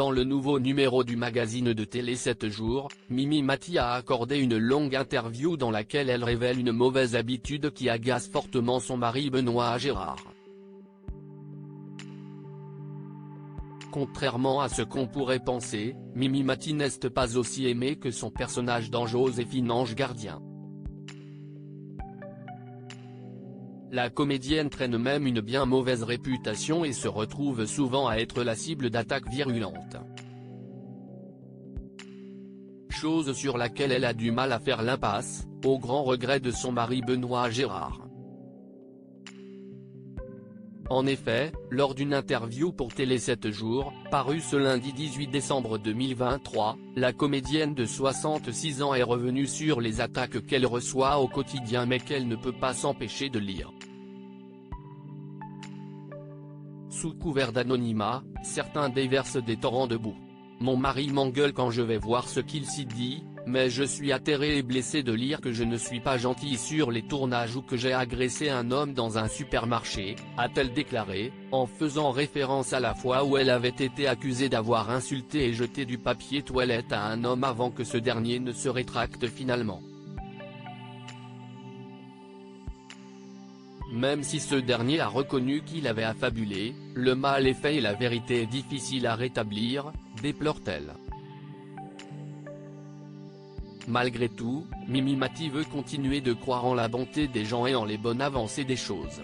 Dans le nouveau numéro du magazine de télé 7 jours, Mimi Mati a accordé une longue interview dans laquelle elle révèle une mauvaise habitude qui agace fortement son mari Benoît Gérard. Contrairement à ce qu'on pourrait penser, Mimi Mati n'est pas aussi aimée que son personnage dans Joséphine Ange Gardien. La comédienne traîne même une bien mauvaise réputation et se retrouve souvent à être la cible d'attaques virulentes. Chose sur laquelle elle a du mal à faire l'impasse, au grand regret de son mari Benoît Gérard. En effet, lors d'une interview pour Télé 7 jours, parue ce lundi 18 décembre 2023, la comédienne de 66 ans est revenue sur les attaques qu'elle reçoit au quotidien mais qu'elle ne peut pas s'empêcher de lire. Sous couvert d'anonymat, certains déversent des torrents de boue. Mon mari m'engueule quand je vais voir ce qu'il s'y dit, mais je suis atterré et blessé de lire que je ne suis pas gentille sur les tournages ou que j'ai agressé un homme dans un supermarché, a-t-elle déclaré, en faisant référence à la fois où elle avait été accusée d'avoir insulté et jeté du papier toilette à un homme avant que ce dernier ne se rétracte finalement. Même si ce dernier a reconnu qu'il avait affabulé, le mal est fait et la vérité est difficile à rétablir, déplore-t-elle. Malgré tout, Mimi Mati veut continuer de croire en la bonté des gens et en les bonnes avancées des choses.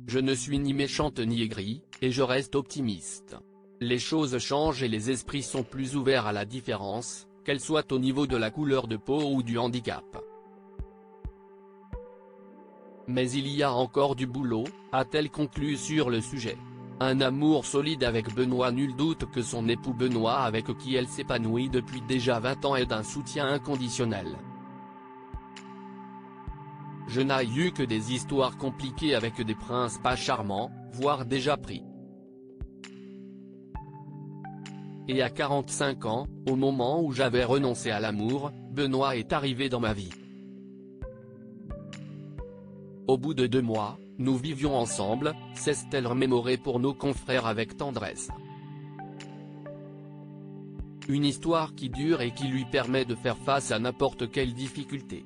Je ne suis ni méchante ni aigrie, et je reste optimiste. Les choses changent et les esprits sont plus ouverts à la différence, qu'elle soit au niveau de la couleur de peau ou du handicap. Mais il y a encore du boulot, a-t-elle conclu sur le sujet. Un amour solide avec Benoît, nul doute que son époux Benoît avec qui elle s'épanouit depuis déjà 20 ans est d'un soutien inconditionnel. Je n'ai eu que des histoires compliquées avec des princes pas charmants, voire déjà pris. Et à 45 ans, au moment où j'avais renoncé à l'amour, Benoît est arrivé dans ma vie. Au bout de 2 mois, nous vivions ensemble, s'est-elle remémorée pour nos confrères avec tendresse. Une histoire qui dure et qui lui permet de faire face à n'importe quelle difficulté.